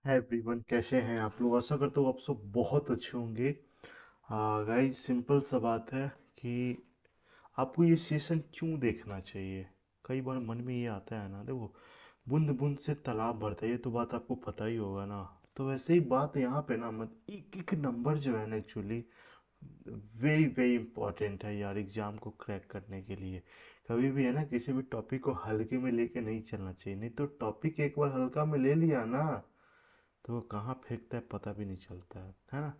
Hi everyone, कैसे हैं आप लोग। आशा करता हूँ आप सब बहुत अच्छे होंगे। गाइस, सिंपल सा बात है कि आपको ये सेशन क्यों देखना चाहिए। कई बार मन में ये आता है ना, देखो, बूंद बूंद से तालाब भरता है, ये तो बात आपको पता ही होगा ना। तो वैसे ही बात यहाँ पे ना, मत एक एक नंबर जो है ना, एक्चुअली वेरी वेरी इंपॉर्टेंट है यार एग्जाम को क्रैक करने के लिए। कभी भी है ना, किसी भी टॉपिक को हल्के में लेके नहीं चलना चाहिए, नहीं तो टॉपिक एक बार हल्का में ले लिया ना, तो वो कहाँ फेंकता है पता भी नहीं चलता है ना।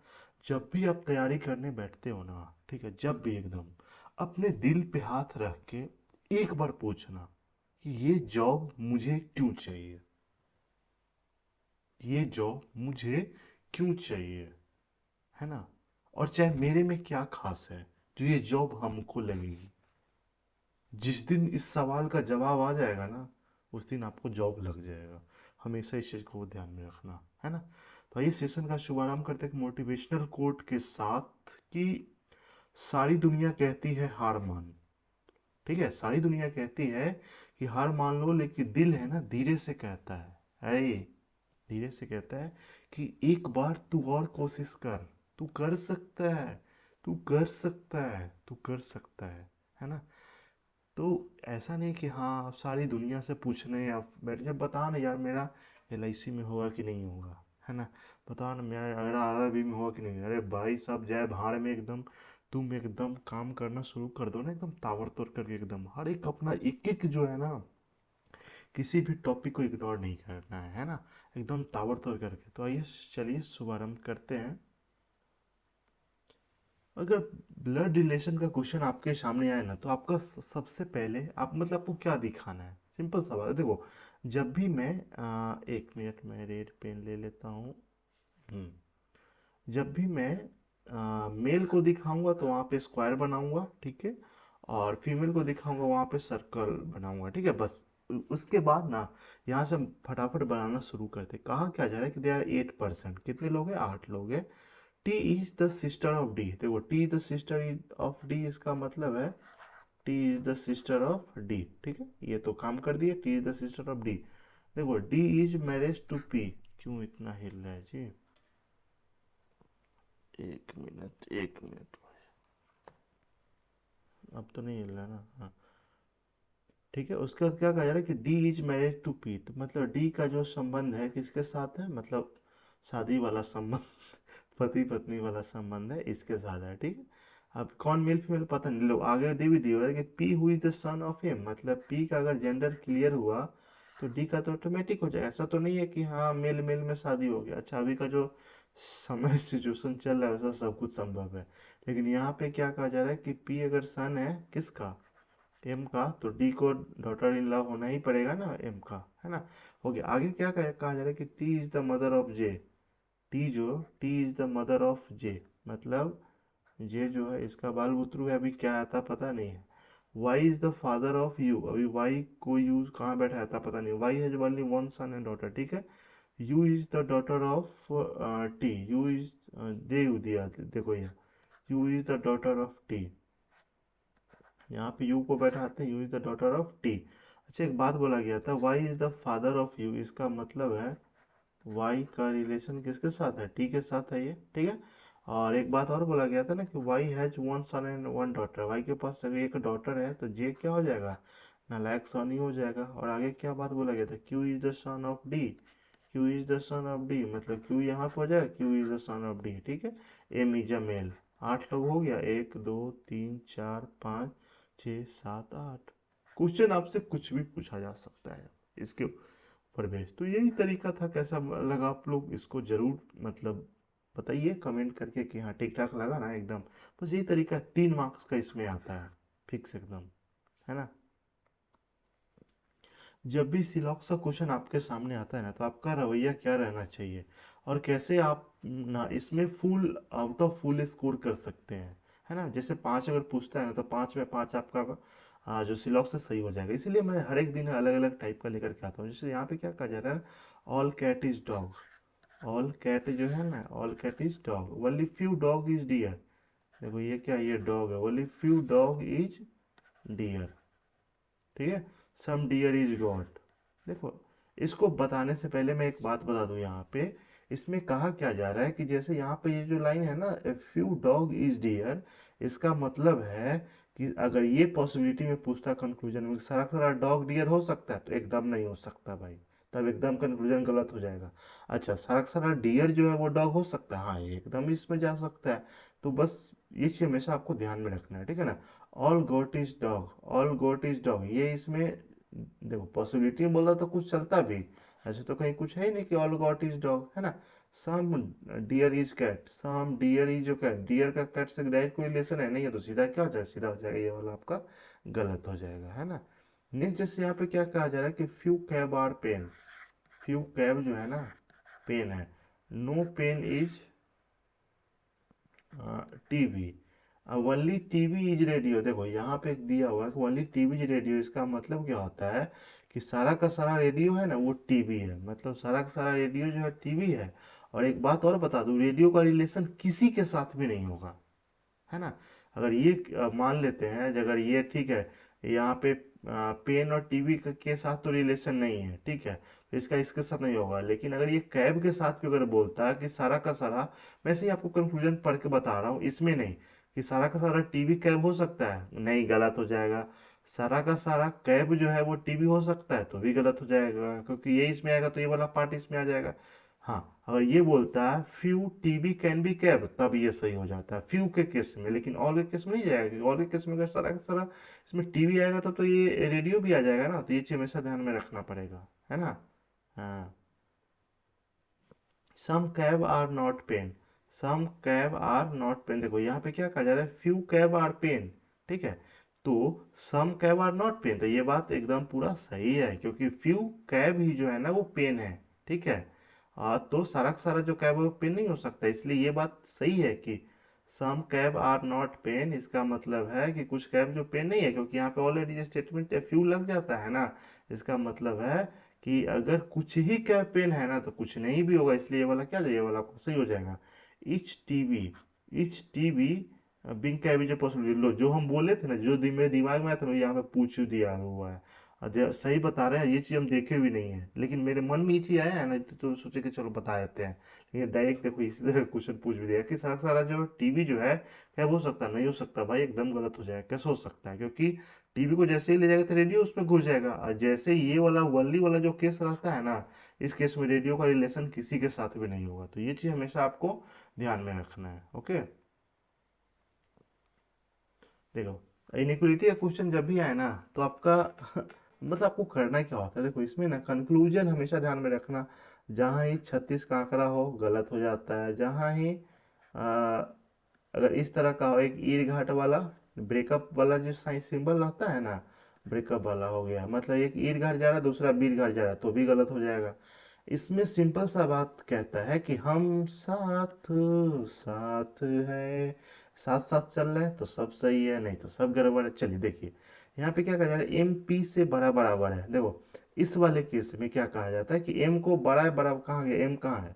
जब भी आप तैयारी करने बैठते हो ना, ठीक है, जब भी एकदम अपने दिल पे हाथ रख के एक बार पूछना कि ये जॉब मुझे क्यों चाहिए, ये जॉब मुझे क्यों चाहिए, है ना। और चाहे मेरे में क्या खास है जो ये जॉब हमको लगेगी। जिस दिन इस सवाल का जवाब आ जाएगा ना, उस दिन आपको जॉब लग जाएगा। हमेशा इस चीज़ को ध्यान में रखना, है ना। तो आइए सेशन का शुभारंभ करते हैं एक मोटिवेशनल कोट के साथ कि सारी दुनिया कहती है हार मान। ठीक है, सारी दुनिया कहती है कि हार मान लो, लेकिन दिल है ना, धीरे से कहता है ये, धीरे से कहता है कि एक बार तू और कोशिश कर, तू कर सकता है, तू कर सकता है, तू कर सकता है ना। तो ऐसा नहीं कि हाँ आप सारी दुनिया से पूछने या बैठ जाए, बता ना यार मेरा LIC में होगा कि नहीं होगा, है ना। बता ना मेरा RRB में होगा कि नहीं। अरे भाई साहब, जय भाड़ में एकदम तुम एकदम काम करना शुरू कर दो ना, एकदम ताबड़तोड़ करके, एकदम हर एक अपना एक एक जो है ना, किसी भी टॉपिक को इग्नोर नहीं करना है ना, एकदम ताबड़तोड़ करके। तो आइए चलिए शुभारंभ करते हैं। अगर ब्लड रिलेशन का क्वेश्चन आपके सामने आए ना, तो आपका सबसे पहले आप मतलब आपको क्या दिखाना है, सिंपल सा बात है। देखो, जब भी मैं एक मिनट में रेड पेन ले लेता हूँ। जब भी मैं मेल को दिखाऊंगा तो वहाँ पे स्क्वायर बनाऊंगा, ठीक है। और फीमेल को दिखाऊंगा वहाँ पे सर्कल बनाऊंगा, ठीक है, बस। उसके बाद ना, यहाँ से हम फटाफट बनाना शुरू करते। कहा क्या जा रहा है कि दे आर 8%, कितने लोग हैं, 8 लोग हैं। T is the sister of D. देखो, T is the sister of D, इसका मतलब है T is the sister of D, ठीक है। ये तो काम कर दिए, T is the sister of D. देखो, D is marriage to P. क्यों इतना हिल रहा है जी, एक मिनट एक मिनट। अब तो नहीं हिल रहा ना, हाँ। ठीक है, उसके बाद क्या कहा जा रहा है कि D is marriage to P, तो मतलब डी का जो संबंध है किसके साथ है, मतलब शादी वाला संबंध पति पत्नी वाला संबंध है, इसके साथ है, ठीक है। अब कौन मेल फीमेल पता नहीं, लोग आगे दे भी दिए हुए हैं कि P who is the son of him, मतलब पी का अगर जेंडर क्लियर हुआ तो डी का तो ऑटोमेटिक हो जाए। ऐसा तो नहीं है कि हाँ मेल मेल में शादी हो गया। अच्छा, अभी का जो समय सिचुएशन चल रहा है वैसा सब कुछ संभव है। लेकिन यहाँ पे क्या कहा जा रहा है कि पी अगर सन है किसका, एम का, तो डी को डॉटर इन लॉ होना ही पड़ेगा ना, एम का, है ना। हो गया। आगे क्या कहा जा रहा है कि T is the mother of J. T is the mother of J, मतलब जे जो है इसका बाल बुतरू है, अभी क्या आता पता नहीं है। Y is the father of U, अभी वाई को यूज कहाँ बैठा आता पता नहीं। Y has only one son and daughter, ठीक है। U is the daughter of T, U is दे दिया, देखो ये, U is the daughter of T. यहाँ पे यू को बैठाते हैं, U is the daughter of T. अच्छा, एक बात बोला गया था, Y is the father of you, इसका मतलब है वाई का रिलेशन किसके साथ है, टी के साथ है ये, ठीक है। और एक बात और बोला गया था ना कि Y has one son and one daughter, Y के पास अगर एक डॉटर है तो जे क्या हो जाएगा, नालायक सन ही हो जाएगा। और आगे क्या बात बोला गया था, Q is the son of D, Q is the son of D, मतलब क्यू यहाँ पे हो जाएगा, Q is the son of D, ठीक है। M is a mail. 8 लोग हो गया, 1 2 3 4 5 6 7 8। क्वेश्चन आपसे कुछ भी पूछा जा सकता है इसके ऊपर बेस। तो यही तरीका था, कैसा लगा आप लोग इसको जरूर मतलब बताइए कमेंट करके कि हाँ ठीक ठाक लगा ना एकदम। बस यही तरीका, 3 मार्क्स का इसमें आता है, फिक्स एकदम, है ना। जब भी सिलॉक्स का क्वेश्चन आपके सामने आता है ना, तो आपका रवैया क्या रहना चाहिए और कैसे आप ना इसमें full out of full score कर सकते हैं, है ना। जैसे 5 अगर पूछता है ना, तो 5 में 5 आपका जो सिलॉक्स है सही हो जाएगा। इसीलिए मैं हर एक दिन अलग अलग टाइप का लेकर के आता हूँ। जैसे यहाँ पे क्या कहा जा रहा है, all cat is dog, all cat जो है ना, all cat is dog, only few dog is deer. देखो ये क्या, ये डॉग है, only few dog is deer, ठीक है। Some deer is goat. देखो, इसको बताने से पहले मैं एक बात बता दूं यहाँ पे, इसमें कहा क्या जा रहा है कि जैसे यहाँ पे ये जो लाइन है ना, a few dog is deer, इसका मतलब है कि अगर ये पॉसिबिलिटी में पूछता कंक्लूजन में सारा सारा डॉग डियर हो सकता है, तो एकदम नहीं हो सकता भाई, तब एकदम कंक्लूजन गलत हो जाएगा। अच्छा, सारा सारा डियर जो है वो डॉग हो सकता है, हाँ ये एकदम इसमें जा सकता है। तो बस ये चीज हमेशा आपको ध्यान में रखना है, ठीक है ना। All goat is dog, all goat is dog, ये इसमें देखो पॉसिबिलिटी में बोला तो कुछ चलता भी, ऐसे तो कहीं कुछ है ही नहीं कि ऑल गॉट इज डॉग, है ना। Some deer is cat, some deer is जो कैट, डियर का कैट से डायरेक्ट कोई रिलेशन है नहीं है, तो सीधा क्या हो जाएगा, सीधा हो जाएगा ये वाला आपका गलत हो जाएगा, है ना। नेक्स्ट जैसे यहाँ पे क्या कहा जा रहा है कि few cab are pen, few cab जो है ना पेन है, no pen is TV, only TV is radio. देखो यहाँ पे दिया हुआ है कि ओनली टीवी इज रेडियो, इसका मतलब क्या होता है कि सारा का सारा रेडियो है ना वो टीवी है, मतलब सारा का सारा रेडियो जो है टीवी है। और एक बात और बता दूं, रेडियो का रिलेशन किसी के साथ भी नहीं होगा, है ना। अगर ये मान लेते हैं अगर ये ठीक है, यहाँ पे पेन और टीवी के साथ तो रिलेशन नहीं है, ठीक है, तो इसका इसके साथ नहीं होगा। लेकिन अगर ये कैब के साथ भी अगर बोलता है कि सारा का सारा, वैसे ही आपको कंफ्यूजन पढ़ के बता रहा हूँ, इसमें नहीं कि सारा का सारा टीवी कैब हो सकता है, नहीं गलत हो जाएगा। सारा का सारा कैब जो है वो टीवी हो सकता है, तो भी गलत हो जाएगा, क्योंकि ये इसमें आएगा तो ये वाला पार्ट इसमें आ जाएगा। हाँ, अगर ये बोलता है few TV can be cab, तब ये सही हो जाता है फ्यू के केस में, लेकिन ऑल के केस में नहीं जाएगा, क्योंकि ऑल के केस में अगर सारा का सारा इसमें टीवी आएगा तब तो ये रेडियो भी आ जाएगा ना, तो ये चीज हमेशा ध्यान में रखना पड़ेगा, है ना। हाँ, some cab are not pen, some cab are not pen, देखो यहाँ पे क्या कहा जा रहा है, फ्यू कैब आर पेन, ठीक है। तो सम कैब आर नॉट पेन, तो ये बात एकदम पूरा सही है, क्योंकि फ्यू कैब ही जो है ना वो पेन है, ठीक है। तो सारा का सारा जो कैब है वो पेन नहीं हो सकता, इसलिए ये बात सही है कि सम कैब आर नॉट पेन, इसका मतलब है कि कुछ कैब जो पेन नहीं है, क्योंकि यहाँ पे ऑलरेडी स्टेटमेंट फ्यू लग जाता है ना। इसका मतलब है कि अगर कुछ ही कैंपेन है ना तो कुछ नहीं भी होगा, इसलिए ये वाला क्या ये वाला आपको सही हो जाएगा। इच टीवी बिंग कैबी जो पॉसिबिलिटी, लो जो हम बोले थे ना, जो मेरे दिमाग में आया था ना, यहाँ पे पूछ दिया हुआ है। सही बता रहे हैं, ये चीज़ हम देखे भी नहीं है, लेकिन मेरे मन में ये चीज़ आया है ना, तो सोचे कि चलो बता देते हैं। लेकिन डायरेक्ट देखो इसी तरह क्वेश्चन पूछ भी दिया कि सारा सारा जो टीवी जो है क्या हो सकता है, नहीं हो सकता भाई, एकदम गलत हो जाएगा, कैसे हो सकता है, क्योंकि टीवी को जैसे ही ले जाएगा तो रेडियो उसमें घुस जाएगा, और जैसे ये वाला वनली वाला जो केस रहता है ना, इस केस में रेडियो का रिलेशन किसी के साथ भी नहीं होगा, तो ये चीज हमेशा आपको ध्यान में रखना है, ओके। देखो इनइक्वलिटी का क्वेश्चन जब भी आए ना, तो आपका मतलब आपको करना क्या होता है, देखो इसमें ना कंक्लूजन हमेशा ध्यान में रखना। जहाँ ही 36 का आंकड़ा हो गलत हो जाता है, जहाँ ही अगर इस तरह का हो, एक ईर घाट वाला ब्रेकअप वाला जो साइन सिंबल रहता है ना, ब्रेकअप वाला हो गया, मतलब एक ईर घाट जा रहा है दूसरा बीर घाट जा रहा है, तो भी गलत हो जाएगा। इसमें सिंपल सा बात कहता है कि हम साथ साथ है, साथ साथ चल रहे हैं तो सब सही है, नहीं तो सब गड़बड़ है। चलिए देखिए यहाँ पे क्या कहा जा रहा है, एम पी से बड़ा बराबर है। देखो इस वाले केस में क्या कहा जाता है कि एम को बड़ा है, बराबर कहाँ गया, एम कहाँ है।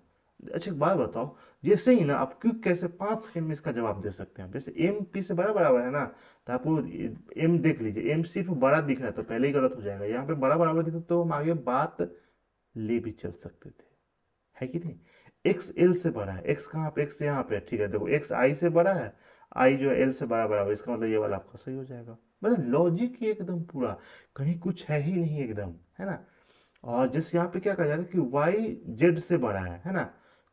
अच्छा एक बात बताओ, जैसे ही ना आप क्यों कैसे 5 सेकंड में इसका जवाब दे सकते हैं, जैसे एम पी से बड़ा बराबर है ना, तो आपको एम देख लीजिए, एम सिर्फ बड़ा दिख रहा है तो पहले ही गलत हो जाएगा। यहाँ पे बड़ा बराबर दिखता तो हम आगे बात ले भी चल सकते थे, है कि नहीं। एक्स एल से बड़ा है, एक्स कहाँ पे, एक्स यहाँ पे, ठीक है। देखो एक्स आई से बड़ा है, आई जो है एल से बड़ा बराबर, इसका मतलब ये वाला आपका सही हो जाएगा। मतलब लॉजिक ही एकदम पूरा, कहीं कुछ है ही नहीं एकदम, है ना। और जैसे यहाँ पे क्या कहा जा रहा है कि वाई जेड से बड़ा है ना,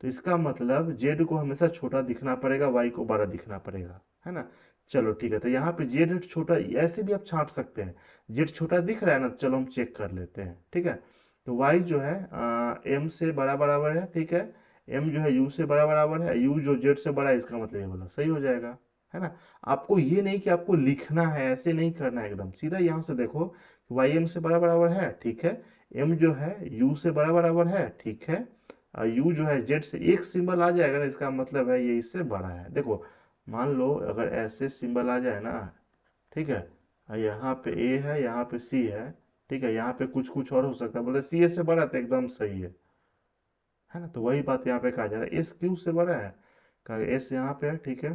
तो इसका मतलब जेड को हमेशा छोटा दिखना पड़ेगा, वाई को बड़ा दिखना पड़ेगा, है ना। चलो ठीक है, तो यहाँ पे जेड छोटा ऐसे भी आप छांट सकते हैं, जेड छोटा दिख रहा है ना, तो चलो हम चेक कर लेते हैं, ठीक है। तो वाई जो है एम से बड़ा बराबर है, ठीक है। एम जो है यू से बड़ा बराबर है, यू जो जेड से बड़ा है, इसका मतलब ये वाला सही हो जाएगा, है ना। आपको ये नहीं कि आपको लिखना है, ऐसे नहीं करना है, एकदम सीधा यहाँ से देखो, वाई एम से बड़ा बराबर है, ठीक है। एम जो है यू से बड़ा बराबर है, ठीक है। और यू जो है जेड से, एक सिंबल आ जाएगा ना, इसका मतलब है ये इससे बड़ा है। देखो मान लो अगर ऐसे सिंबल आ जाए ना, ठीक है, और यहाँ पे ए है, यहाँ पे सी है, ठीक है, यहाँ पे कुछ कुछ और हो सकता है, बोले सी ए से बड़ा है, तो एकदम सही है ना। तो वही बात यहाँ पे कहा जा रहा है, एस क्यू से बड़ा है, कहा एस यहाँ पे है, ठीक है।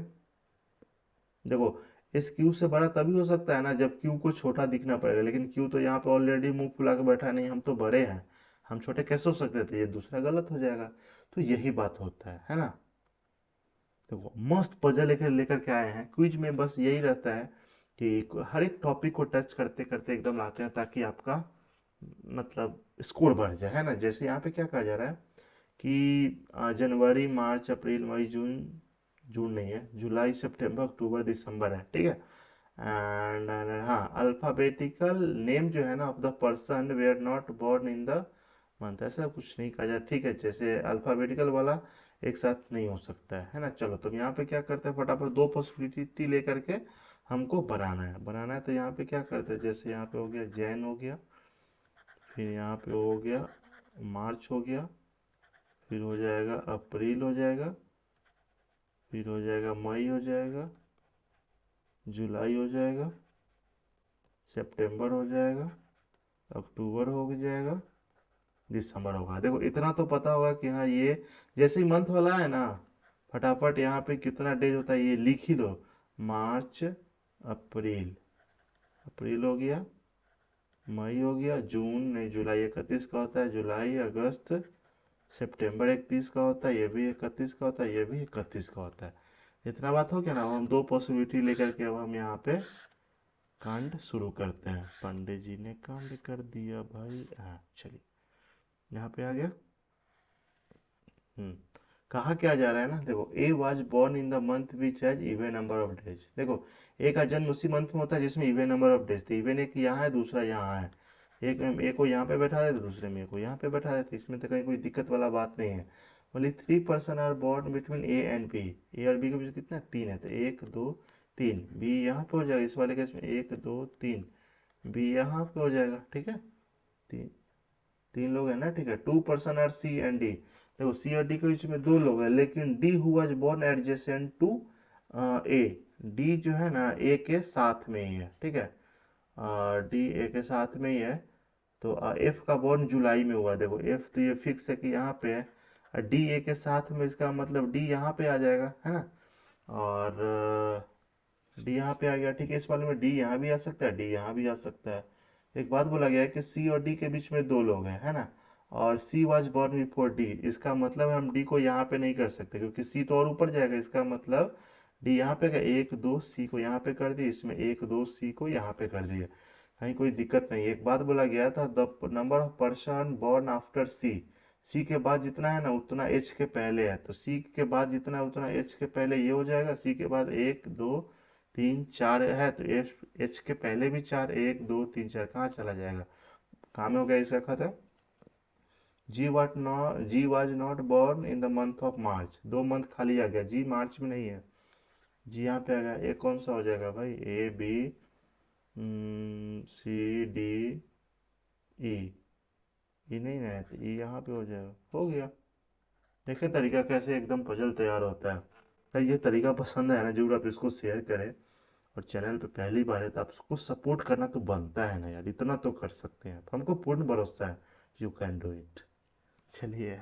देखो इस क्यू से बड़ा तभी हो सकता है ना जब क्यू को छोटा दिखना पड़ेगा, लेकिन क्यू तो यहाँ पे ऑलरेडी मुंह फुला के बैठा है, नहीं हम तो बड़े हैं, हम छोटे कैसे हो सकते थे, ये दूसरा गलत हो जाएगा। तो यही बात होता है ना। देखो मस्त पजल लेकर लेकर के आए हैं क्विज में, बस यही रहता है कि हर एक टॉपिक को टच करते करते एकदम लाते हैं ताकि आपका मतलब स्कोर बढ़ जाए, है ना। जैसे यहाँ पे क्या कहा जा रहा है कि जनवरी मार्च अप्रैल मई जून, जून नहीं है, जुलाई सितंबर अक्टूबर दिसंबर है, ठीक है। एंड हाँ, अल्फाबेटिकल नेम जो है ना of the person were not born in the month, ऐसा कुछ नहीं कहा जाए, ठीक है। जैसे अल्फाबेटिकल वाला एक साथ नहीं हो सकता है ना। चलो तो यहाँ पे क्या करते हैं, फटाफट दो पॉसिबिलिटी लेकर के हमको बनाना है। तो यहाँ पे क्या करते हैं, जैसे यहाँ पे हो गया जैन हो गया, फिर यहाँ पे हो गया मार्च हो गया, फिर हो जाएगा अप्रैल हो जाएगा, फिर हो जाएगा मई हो जाएगा, जुलाई हो जाएगा, सितंबर हो जाएगा, अक्टूबर हो जाएगा, दिसंबर होगा। देखो इतना तो पता होगा कि हाँ ये जैसे ही मंथ वाला है ना, फटाफट यहाँ पे कितना डेज होता है ये लिख ही लो। मार्च अप्रैल, अप्रैल हो गया, मई हो गया, जून नहीं जुलाई 31 का होता है, जुलाई अगस्त सितंबर 31 का होता है, ये भी 31 का होता है, ये भी 31 का होता है। इतना बात हो गया ना। अब हम दो पॉसिबिलिटी लेकर के अब हम यहाँ पे कांड शुरू करते हैं। पंडित जी ने कांड कर दिया भाई। हाँ चलिए यहाँ पे आ गया। हम्म कहा क्या जा रहा है ना, देखो A was born in the month which has even number of days. देखो एक का जन्म उसी मंथ में होता है जिसमें इवन नंबर ऑफ डेज थे। इवन एक यहाँ है, दूसरा यहाँ है। एक को यहाँ पे बैठा देते, दूसरे में एक को यहाँ पे बैठा देते, इसमें तो कहीं कोई दिक्कत वाला बात नहीं है। बोली 3 person are born between A and B. A और बी के बीच कितना 3 है, तो 1 2 3। बी यहाँ पे हो जाएगा, इस वाले केस में 1 2 3, बी यहाँ पे हो जाएगा, ठीक है। तीन, 3 लोग हैं ना, ठीक है। 2 person are C and D. देखो सी और डी के बीच में 2 लोग हैं, लेकिन D who was born adjacent to A. D जो है ना ए के साथ में ही है, ठीक है। डी ए के साथ में ही है। तो एफ का बोर्न जुलाई में हुआ। देखो एफ तो ये फिक्स है कि यहाँ पे है, डी ए के साथ में, इसका मतलब डी यहाँ पे आ जाएगा, है ना। और डी यहाँ पे आ गया, ठीक है। इस वाले में डी यहाँ भी आ सकता है, डी यहाँ भी आ सकता है। एक बात बोला गया है कि सी और डी के बीच में 2 लोग हैं, है ना। और सी वॉज बॉर्न बिफोर डी, इसका मतलब हम डी को यहाँ पे नहीं कर सकते क्योंकि सी तो और ऊपर जाएगा। इसका मतलब डी यहाँ पे 1 2 सी को यहाँ पे कर दिए, इसमें 1 2 सी को यहाँ पे कर दिए, कहीं कोई दिक्कत नहीं। एक बात बोला गया था, the number of person born after C. C के बाद जितना है ना उतना एच के पहले है, तो सी के बाद जितना है उतना एच के पहले ये हो जाएगा। सी के बाद 1 2 3 4 है, तो एच एच के पहले भी 4, 1 2 3 4 कहाँ चला जाएगा, काम हो गया इसका खत्म। G was not born in the month of March. 2 month खाली आ गया, जी मार्च में नहीं है, जी यहाँ पे आ गया। ए कौन सा हो जाएगा भाई, A B C D E. ई नहीं ना है तो ई यहाँ पे हो जाएगा, हो गया। देखिए तरीका कैसे एकदम पजल तैयार होता है। अगर ये तरीका पसंद है ना, जरूर आप इसको शेयर करें। और चैनल पे पहली बार है तो आपको सपोर्ट करना तो बनता है ना यार, इतना तो कर सकते हैं, हमको पूर्ण भरोसा है। You can do it. चलिए